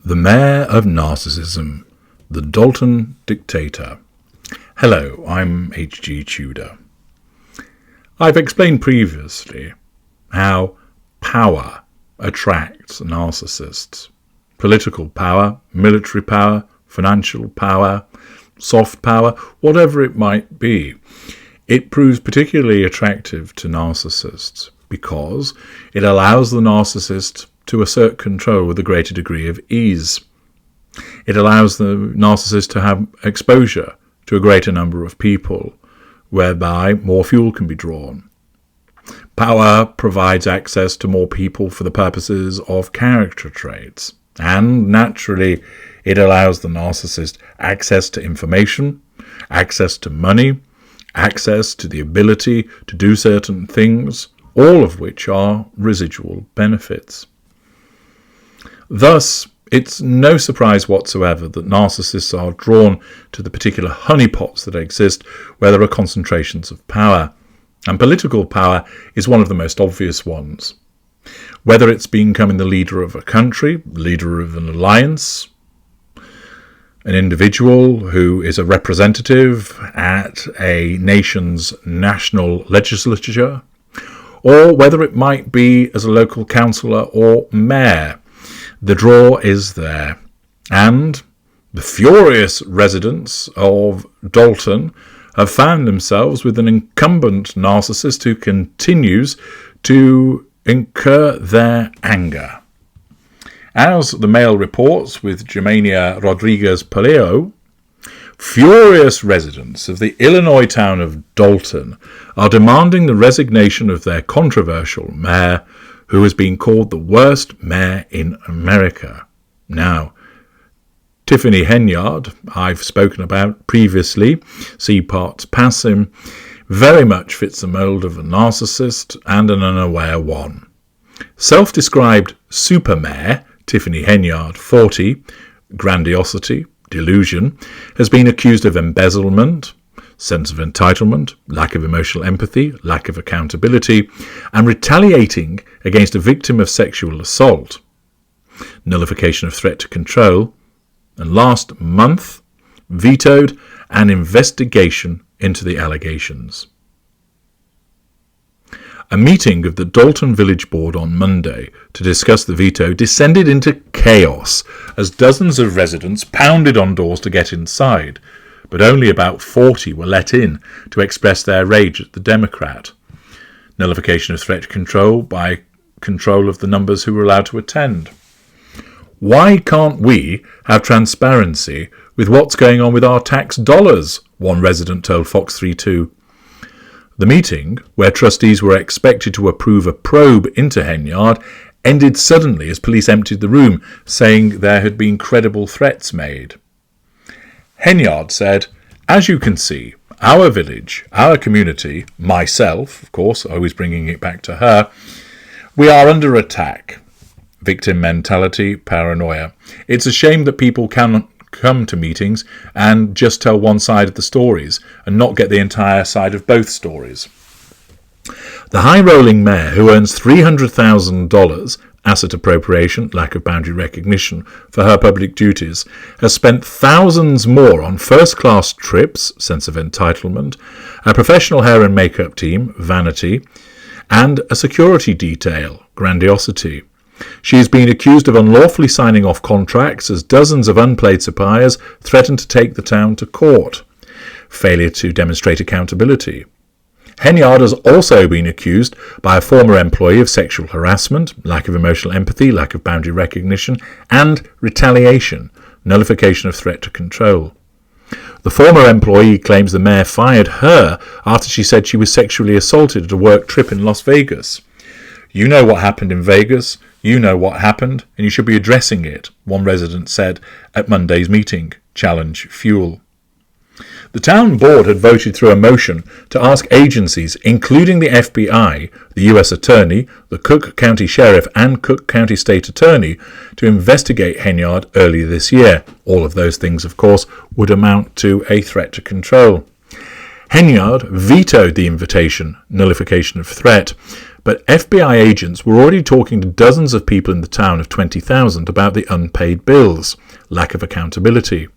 The Mayor of Narcissism, the Dolton Dictator. Hello, I'm H.G. Tudor. I've explained previously how power attracts narcissists. Political power, military power, financial power, soft power, whatever it might be. It proves particularly attractive to narcissists because it allows the narcissist to assert control with a greater degree of ease. It allows the narcissist to have exposure to a greater number of people, whereby more fuel can be drawn. Power provides access to more people for the purposes of character traits, and naturally it allows the narcissist access to information, access to money, access to the ability to do certain things, all of which are residual benefits. Thus, it's no surprise whatsoever that narcissists are drawn to the particular honeypots that exist where there are concentrations of power, and political power is one of the most obvious ones. Whether it's becoming the leader of a country, leader of an alliance, an individual who is a representative at a nation's national legislature, or whether it might be as a local councillor or mayor, the draw is there. And the furious residents of Dalton have found themselves with an incumbent narcissist who continues to incur their anger. As the Mail reports with Germania Rodriguez-Paleo, furious residents of the Illinois town of Dolton are demanding the resignation of their controversial mayor, who has been called the worst mayor in America. Now, Tiffany Henyard, I've spoken about previously, see parts passing, very much fits the mould of a narcissist and an unaware one. Self-described super mayor Tiffany Henyard, 40, grandiosity, delusion, has been accused of embezzlement, sense of entitlement, lack of emotional empathy, lack of accountability, and retaliating against a victim of sexual assault, nullification of threat to control, and last month vetoed an investigation into the allegations. A meeting of the Dalton Village Board on Monday to discuss the veto descended into chaos as dozens of residents pounded on doors to get inside, but only about 40 were let in to express their rage at the Democrat. Nullification of threat control by control of the numbers who were allowed to attend. Why can't we have transparency with what's going on with our tax dollars? One resident told Fox 32. The meeting, where trustees were expected to approve a probe into Henyard, ended suddenly as police emptied the room, saying there had been credible threats made. Henyard said, "As you can see, our village, our community, myself, of course, always bringing it back to her, we are under attack. Victim mentality, paranoia. It's a shame that people can come to meetings and just tell one side of the stories and not get the entire side of both stories." The high-rolling mayor, who earns $300,000 asset appropriation, lack of boundary recognition for her public duties, has spent thousands more on first-class trips, sense of entitlement, a professional hair and makeup team, vanity, and a security detail, grandiosity. She has been accused of unlawfully signing off contracts as dozens of unpaid suppliers threaten to take the town to court. Failure to demonstrate accountability. Henyard has also been accused by a former employee of sexual harassment, lack of emotional empathy, lack of boundary recognition, and retaliation, nullification of threat to control. The former employee claims the mayor fired her after she said she was sexually assaulted at a work trip in Las Vegas. "You know what happened in Vegas, you know what happened, and you should be addressing it," one resident said at Monday's meeting, Challenge Fuel. The town board had voted through a motion to ask agencies, including the FBI, the U.S. Attorney, the Cook County Sheriff and Cook County State Attorney, to investigate Henyard earlier this year. All of those things, of course, would amount to a threat to control. Henyard vetoed the invitation, nullification of threat, but FBI agents were already talking to dozens of people in the town of 20,000 about the unpaid bills, lack of accountability.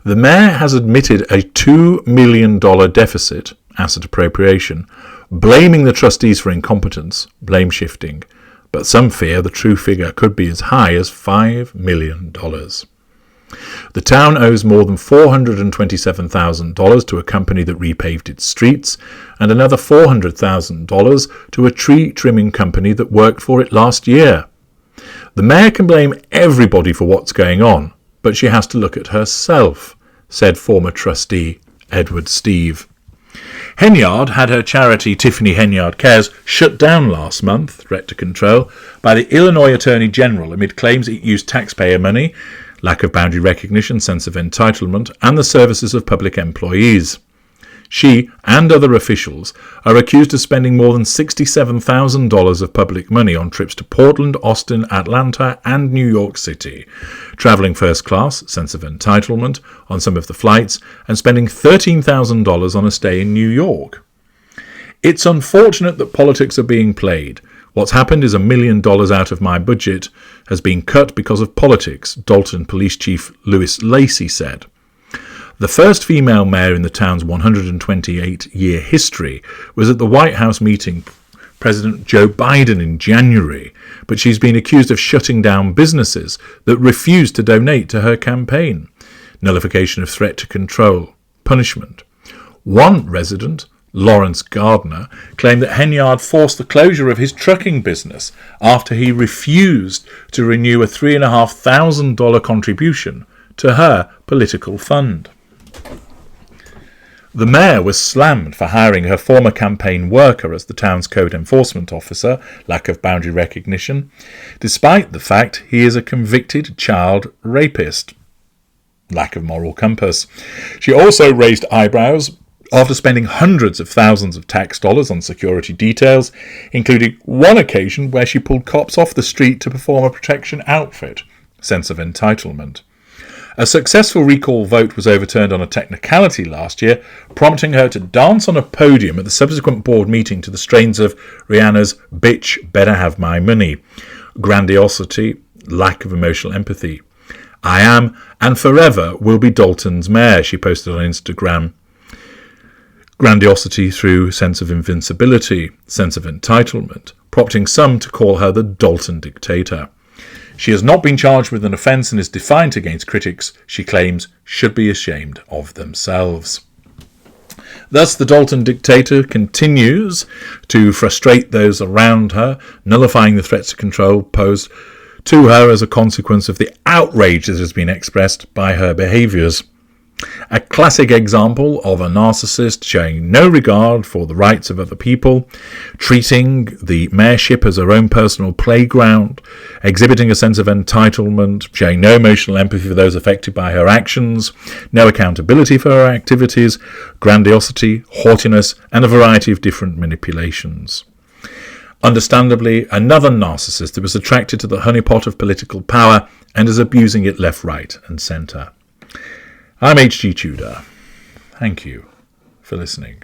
The mayor has admitted a $2 million deficit, asset appropriation, blaming the trustees for incompetence, blame shifting, but some fear the true figure could be as high as $5 million. The town owes more than $427,000 to a company that repaved its streets, and another $400,000 to a tree trimming company that worked for it last year. The mayor can blame everybody for what's going on, but she has to look at herself, said former trustee Edward Steve. Henyard had her charity Tiffany Henyard Cares shut down last month, threat to control, by the Illinois Attorney General amid claims it used taxpayer money, lack of boundary recognition, sense of entitlement, and the services of public employees. She and other officials are accused of spending more than $67,000 of public money on trips to Portland, Austin, Atlanta, and New York City, travelling first class, sense of entitlement, on some of the flights, and spending $13,000 on a stay in New York. It's unfortunate that politics are being played. What's happened is $1 million out of my budget has been cut because of politics, Dalton Police Chief Louis Lacey said. The first female mayor in the town's 128-year history was at the White House meeting President Joe Biden in January, but she's been accused of shutting down businesses that refused to donate to her campaign. Nullification of threat to control, punishment. One resident, Lawrence Gardner, claimed that Henyard forced the closure of his trucking business after he refused to renew a $3,500 contribution to her political fund. The mayor was slammed for hiring her former campaign worker as the town's code enforcement officer, lack of boundary recognition, despite the fact he is a convicted child rapist, lack of moral compass. She also raised eyebrows after spending hundreds of thousands of tax dollars on security details, including one occasion where she pulled cops off the street to perform a protection outfit, sense of entitlement. A successful recall vote was overturned on a technicality last year, prompting her to dance on a podium at the subsequent board meeting to the strains of Rihanna's "Bitch Better Have My Money." Grandiosity, lack of emotional empathy. "I am and forever will be Dalton's mayor," she posted on Instagram. Grandiosity through sense of invincibility, sense of entitlement, prompting some to call her the Dolton Dictator. She has not been charged with an offence and is defiant against critics she claims should be ashamed of themselves. Thus, the Dalton Dictator continues to frustrate those around her, nullifying the threats to control posed to her as a consequence of the outrage that has been expressed by her behaviours. A classic example of a narcissist showing no regard for the rights of other people, treating the mayorship as her own personal playground, exhibiting a sense of entitlement, showing no emotional empathy for those affected by her actions, no accountability for her activities, grandiosity, haughtiness, and a variety of different manipulations. Understandably, another narcissist that was attracted to the honeypot of political power and is abusing it left, right, and centre. I'm H.G. Tudor. Thank you for listening.